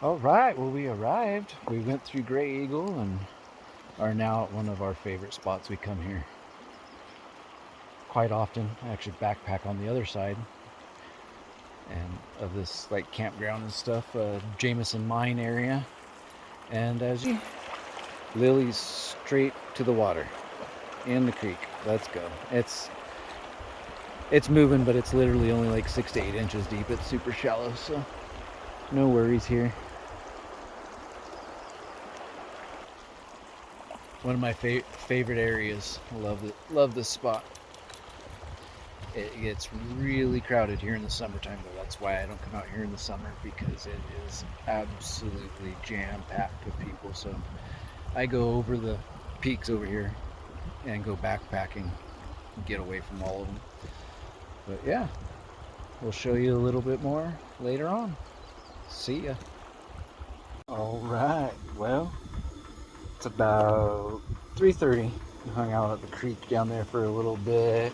All right, well, we arrived. We went through Gray Eagle and are now at one of our favorite spots. We come here quite often. I actually backpack on the other side and of this like campground and stuff, Jameson Mine area. And as you Lily's straight to the water in the creek. Let's go. It's moving, but it's literally only like 6 to 8 inches deep. It's super shallow, so no worries here. One of my favorite areas. Love this spot. It gets really crowded here in the summertime, though. That's why I don't come out here in the summer, because it is absolutely jam-packed with people. So I go over the peaks over here and go backpacking, get away from all of them. But yeah, we'll show you a little bit more later on. See ya. All right, well, it's about 3:30. We hung out at the creek down there for a little bit,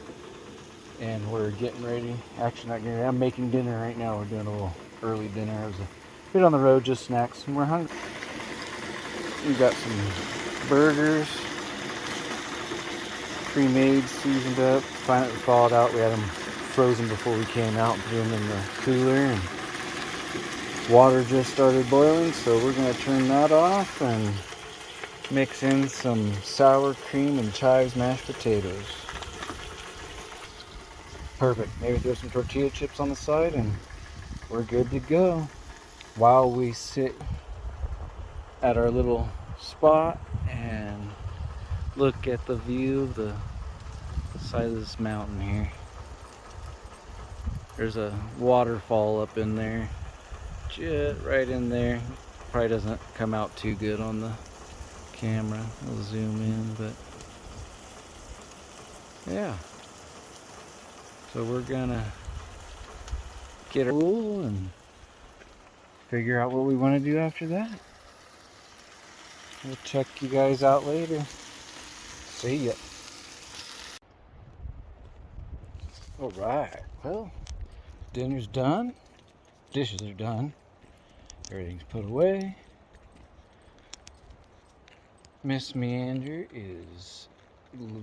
and we're getting ready. Actually, not getting ready. I'm making dinner right now. We're doing a little early dinner. It was a bit on the road, just snacks, and we're hungry. We got some burgers, pre-made, seasoned up. Finally thawed out. We had them frozen before we came out, put them in the cooler, and water just started boiling, so we're going to turn that off and mix in some sour cream and chives mashed potatoes. Perfect. Maybe throw some tortilla chips on the side and we're good to go. While we sit at our little spot and look at the view of the side of this mountain here. There's a waterfall up in there, just right in there. Probably doesn't come out too good on the camera. I'll zoom in, but yeah. So we're gonna get a pool and figure out what we want to do after that. We'll check you guys out later. See ya. All right. Well, dinner's done. Dishes are done. Everything's put away. Miss Meander is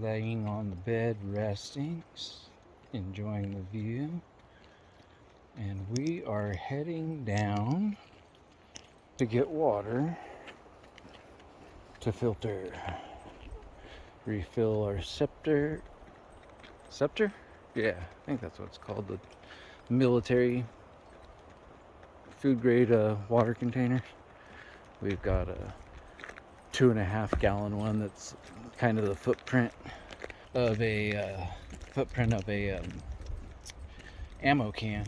laying on the bed resting, enjoying the view. And we are heading down to get water to filter. Refill our scepter. Scepter? Yeah, I think that's what it's called. The military food grade water container. We've got a 2.5 gallon one that's kind of the footprint of a ammo can.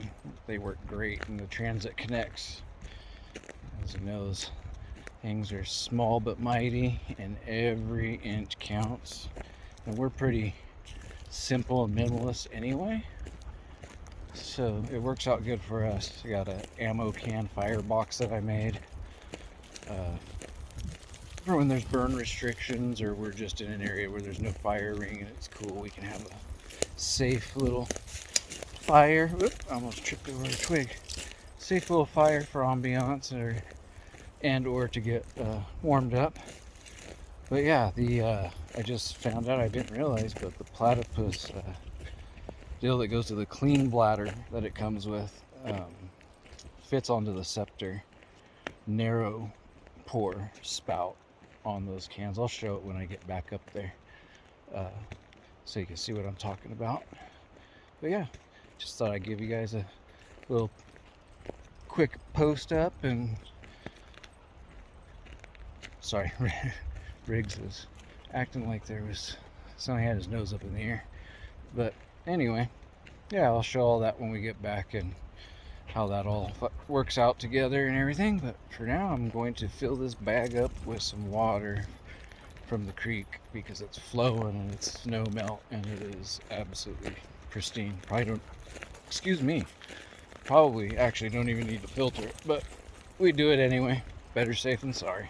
They work great, and the Transit connects. As you know, those things are small but mighty, and every inch counts. And we're pretty simple and minimalist anyway, so it works out good for us. I got an ammo can firebox that I made for when there's burn restrictions, or we're just in an area where there's no fire ring and it's cool. We can have a safe little fire. Whoop, almost tripped over a twig. Safe little fire for ambiance, or to get warmed up. But yeah, I just found out, I didn't realize, but the platypus deal that goes to the clean bladder that it comes with fits onto the scepter narrow pour spout on those cans. I'll show it when I get back up there, so you can see what I'm talking about. But yeah, just thought I'd give you guys a little quick post up. And sorry, Riggs was acting like somebody had his nose up in the air. But anyway, yeah, I'll show all that when we get back and how that all works out together and everything. But for now, I'm going to fill this bag up with some water from the creek, because it's flowing and it's snow melt and it is absolutely pristine. Probably actually don't even need to filter it, but we do it anyway. Better safe than sorry.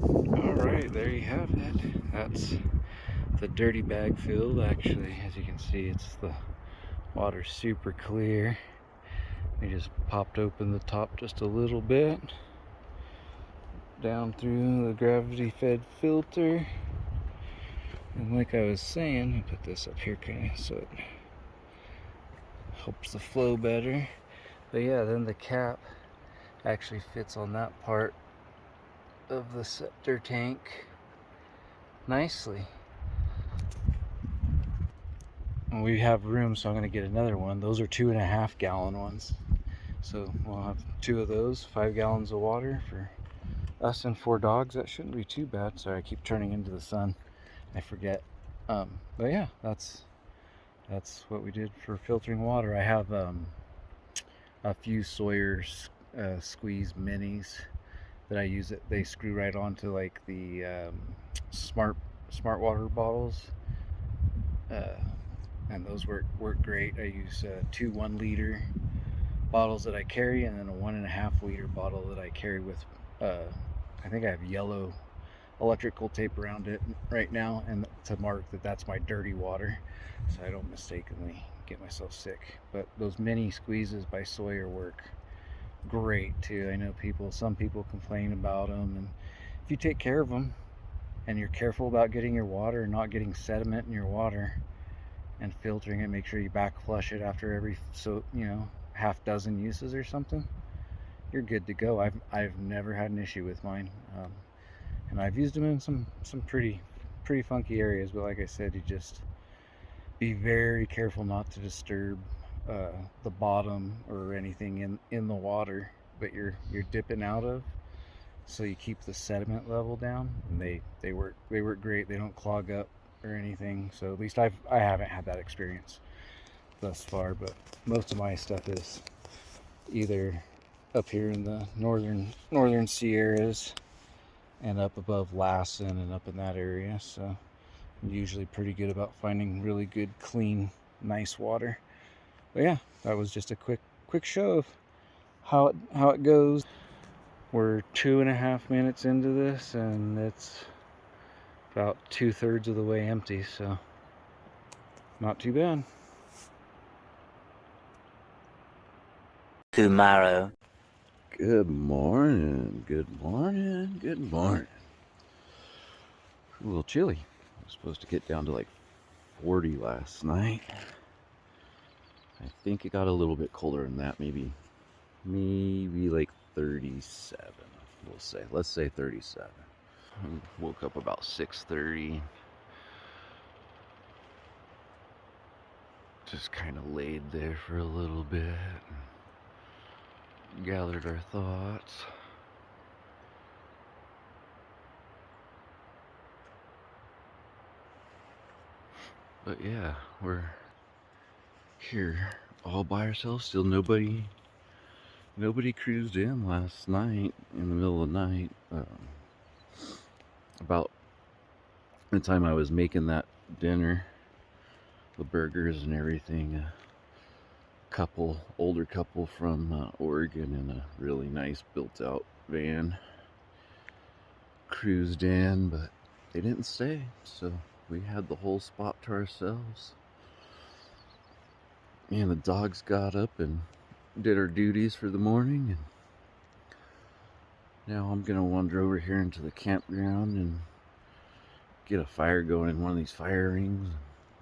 Alright, there you have it. That's the dirty bag filled. Actually, as you can see, it's the water super clear. We just popped open the top just a little bit, down through the gravity fed filter. And like I was saying, I put this up here kind of so it helps the flow better. But yeah, then the cap actually fits on that part of the septor tank nicely. And we have room, so I'm going to get another one. Those are 2.5 gallon ones. So we'll have 2 of those, 5 gallons of water for us and 4 dogs. That shouldn't be too bad. Sorry, I keep turning into the sun. I forget. But yeah, that's what we did for filtering water. I have a few Sawyer squeeze minis that I use. It they screw right onto like the smart water bottles, and those work great. I use 2 1-liter bottles that I carry, and then a 1.5-liter bottle that I carry with I think I have yellow electrical tape around it right now, and to mark that that's my dirty water, so I don't mistakenly get myself sick. But those mini squeezes by Sawyer work great too. I know some people complain about them, and if you take care of them and you're careful about getting your water and not getting sediment in your water and filtering it, make sure you back flush it after every half dozen uses or something, you're good to go. I've never had an issue with mine, and I've used them in some pretty funky areas. But like I said, you just be very careful not to disturb the bottom or anything in the water that you're dipping out of, so you keep the sediment level down. And they work great. They don't clog up or anything. So at least I haven't had that experience thus far. But most of my stuff is either up here in the northern Sierras and up above Lassen and up in that area. So I'm usually pretty good about finding really good, clean, nice water. But yeah, that was just a quick show of how it goes. We're 2.5 minutes into this, and it's about 2/3 of the way empty, so not too bad. Tomorrow. Good morning. A little chilly. I was supposed to get down to like 40 last night. I think it got a little bit colder than that, maybe like 37. Let's say 37. I woke up about 6:30. Just kind of laid there for a little bit and gathered our thoughts. But yeah, we're here all by ourselves. Still nobody cruised in last night in the middle of the night. About the time I was making that dinner, the burgers and everything, older couple from Oregon in a really nice built out van cruised in, but they didn't stay, so we had the whole spot to ourselves. And the dogs got up and did our duties for the morning, and now I'm gonna wander over here into the campground and get a fire going in one of these fire rings,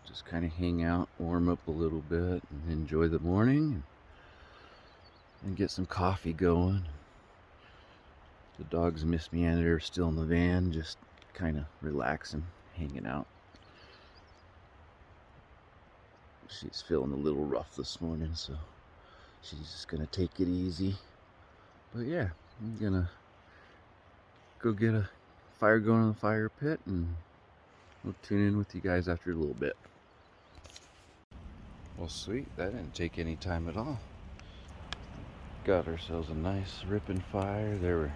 just kind of hang out, warm up a little bit, and enjoy the morning, and get some coffee going. The dogs, Miss Meander, are still in the van, just kind of relaxing, hanging out. She's feeling a little rough this morning, so she's just gonna take it easy. But yeah, I'm gonna go get a fire going in the fire pit, and we'll tune in with you guys after a little bit. Well, sweet, that didn't take any time at all. Got ourselves a nice ripping fire. There were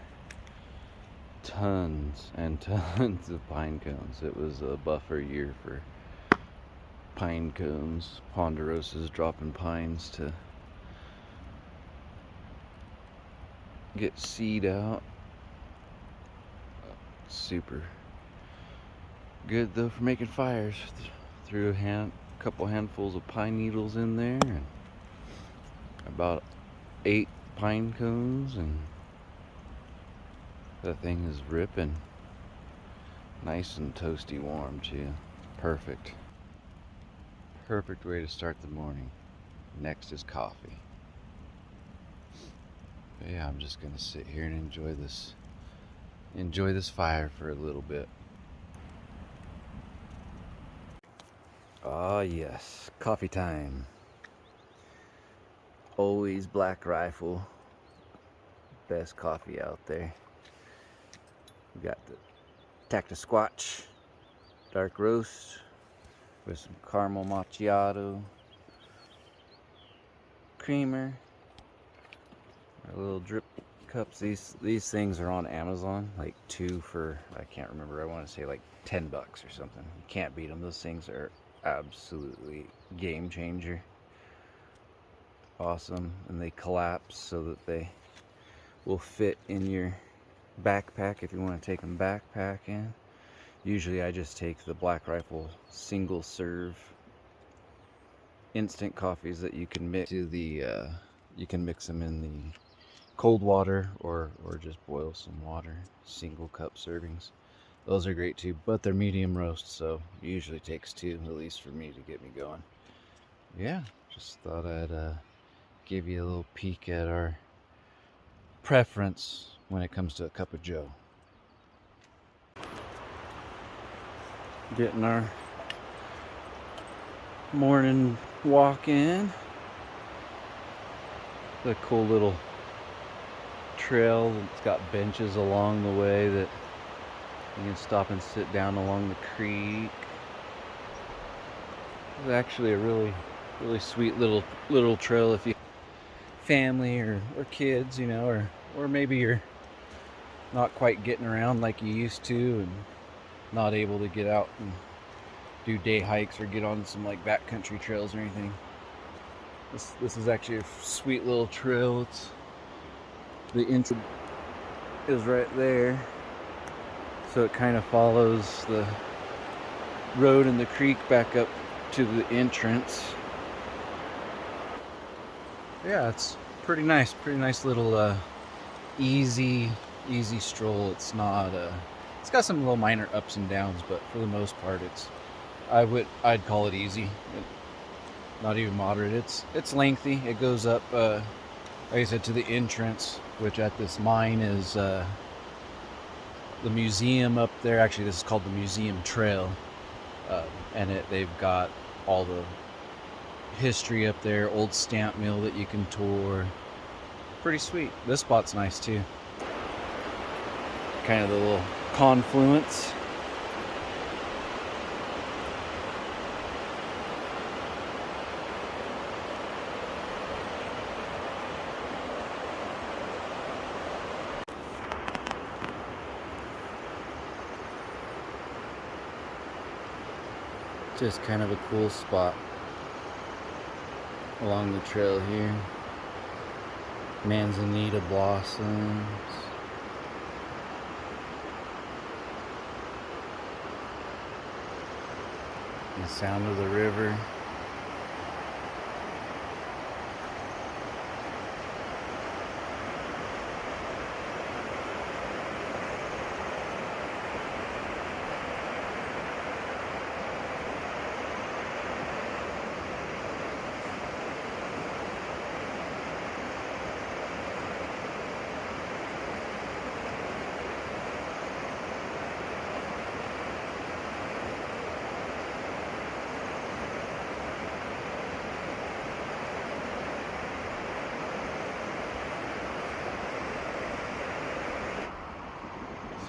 tons and tons of pine cones. It was a buffer year for pine cones. Ponderosa's dropping pines to get seed out. Super good though for making fires. Threw a couple handfuls of pine needles in there, and about 8 pine cones, and that thing is ripping. Nice and toasty warm too. Perfect. Perfect way to start the morning. Next is coffee. But yeah, I'm just gonna sit here and enjoy this fire for a little bit. Ah yes, coffee time. Always Black Rifle. Best coffee out there. We got the Cactus Squatch dark roast with some caramel macchiato, creamer, our little drip cups. These things are on Amazon, like 2 for, I can't remember, I want to say like $10 or something. You can't beat them. Those things are absolutely game changer. Awesome. And they collapse so that they will fit in your backpack if you want to take them backpacking. Usually I just take the Black Rifle single serve instant coffees that you can mix to the you can mix them in the cold water or just boil some water, single cup servings. Those are great too, but they're medium roast, so it usually takes 2 at least for me to get me going. Yeah, just thought I'd give you a little peek at our preference when it comes to a cup of joe. Getting our morning walk in. The cool little trail. It's got benches along the way that you can stop and sit down along the creek. It's actually a really sweet little trail if you family or kids, you know, or maybe you're not quite getting around like you used to and not able to get out and do day hikes or get on some like backcountry trails or anything. This is actually a sweet little trail. It's the entrance is right there, so it kind of follows the road and the creek back up to the entrance. Yeah, it's pretty nice little easy stroll. It's not it's got some little minor ups and downs, but for the most part I'd call it easy. Not even moderate. It's lengthy. It goes up like I said, to the entrance, which at this mine is the museum up there. Actually, this is called the Museum Trail, and they've got all the history up there, old stamp mill that you can tour. Pretty sweet. This spot's nice too. Kind of the little confluence. Just kind of a cool spot along the trail here. Manzanita blossoms. The sound of the river.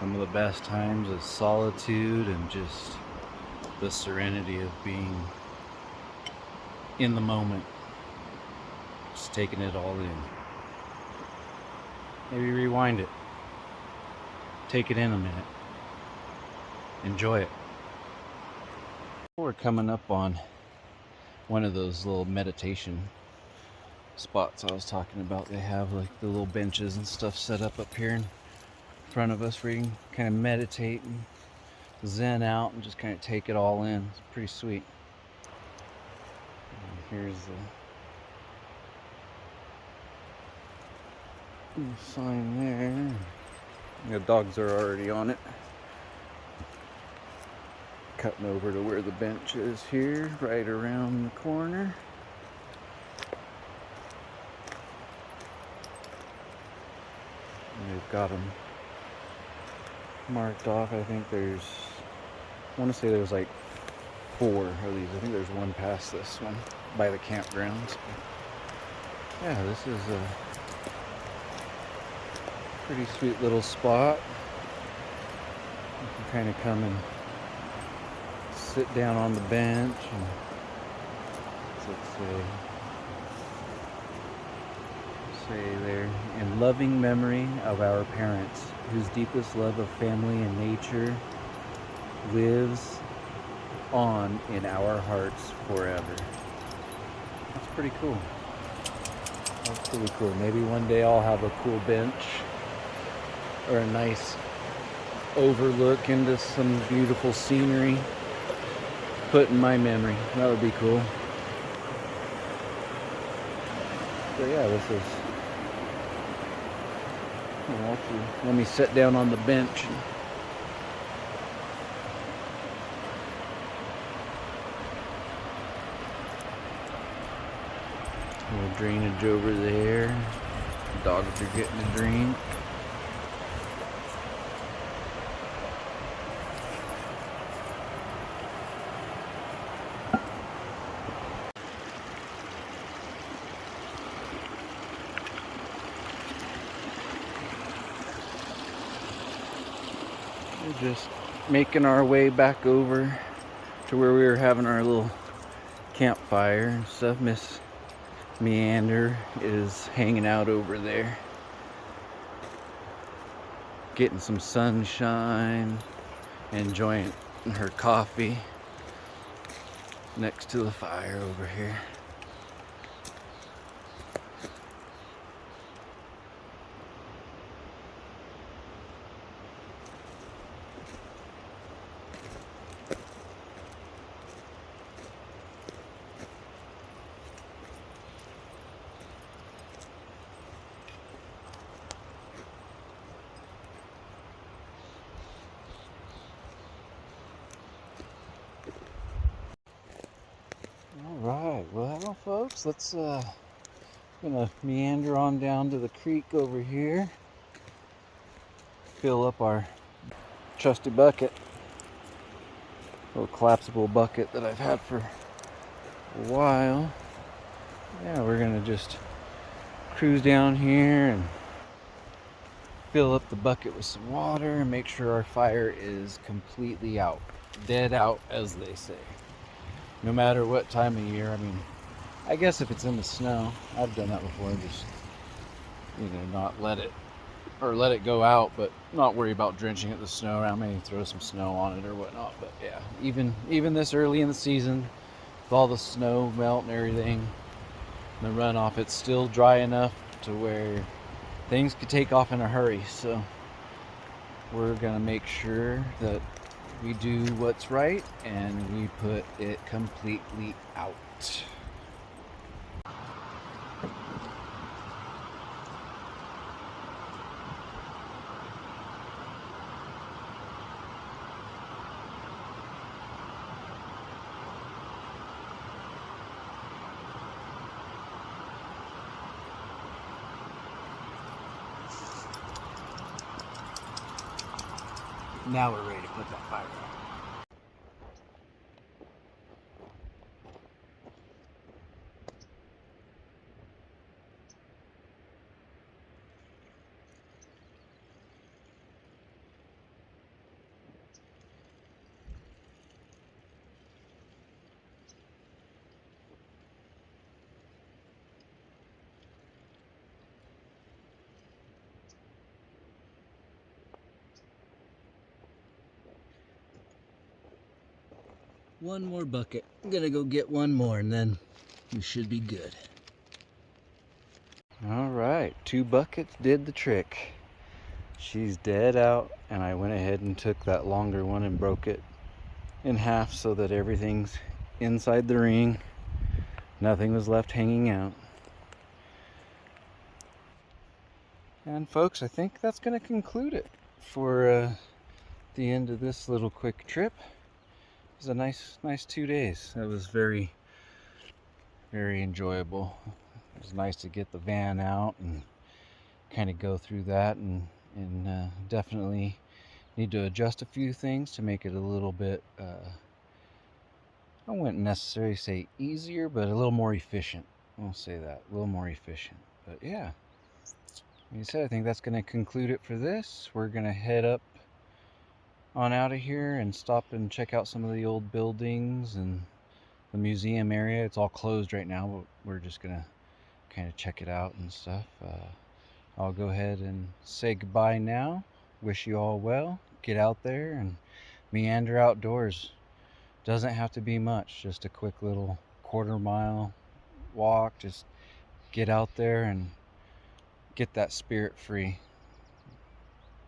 Some of the best times of solitude and just the serenity of being in the moment. Just taking it all in. Maybe rewind it. Take it in a minute. Enjoy it. We're coming up on one of those little meditation spots I was talking about. They have like the little benches and stuff set up here in front of us where you can kind of meditate and zen out and just kind of take it all in. It's pretty sweet. And here's Sign there. The dogs are already on it. Cutting over to where the bench is here, right around the corner. And they've got them marked off. I think I want to say there's like 4 of these. I think there's one past this one by the campgrounds. Yeah, this is a pretty sweet little spot. You can kind of come and sit down on the bench and let's say there, in loving memory of our parents, whose deepest love of family and nature lives on in our hearts forever. That's pretty cool. That's pretty cool. Maybe one day I'll have a cool bench or a nice overlook into some beautiful scenery put in my memory. That would be cool. So yeah, this is, let me sit down on the bench. A little drainage over there. The dogs are getting a drink. We're just making our way back over to where we were having our little campfire and stuff. Miss Meander is hanging out over there, getting some sunshine, enjoying her coffee next to the fire over here. Alright, well folks, let's gonna meander on down to the creek over here, fill up our trusty bucket, little collapsible bucket that I've had for a while. Yeah, we're gonna just cruise down here and fill up the bucket with some water and make sure our fire is completely out, dead out as they say. No matter what time of year. I mean, I guess if it's in the snow, I've done that before, just, not let it go out, but not worry about drenching it with snow around, maybe throw some snow on it or whatnot. But yeah, even this early in the season, with all the snow melt and everything, the runoff, it's still dry enough to where things could take off in a hurry. So we're gonna make sure that we do what's right and we put it completely out. Now we're ready to put that fire out. One more bucket. I'm gonna go get one more and then we should be good. All right, 2 buckets did the trick. She's dead out, and I went ahead and took that longer one and broke it in half so that everything's inside the ring. Nothing was left hanging out. And folks, I think that's going to conclude it for the end of this little quick trip. It was a nice 2 days. That was very enjoyable. It was nice to get the van out and kind of go through that, and definitely need to adjust a few things to make it a little bit, I wouldn't necessarily say easier, but a little more efficient. I'll say that, a little more efficient. But yeah, like I said, I think that's going to conclude it for this. We're going to head up on out of here and stop and check out some of the old buildings and the museum area. It's all closed right now, but we're just going to kind of check it out and stuff. I'll go ahead and say goodbye now. Wish you all well. Get out there and meander outdoors. Doesn't have to be much, just a quick little quarter-mile walk. Just get out there and get that spirit free.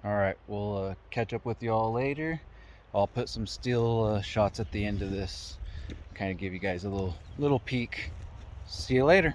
Alright, we'll catch up with you all later. I'll put some still shots at the end of this, kind of give you guys a little peek. See you later.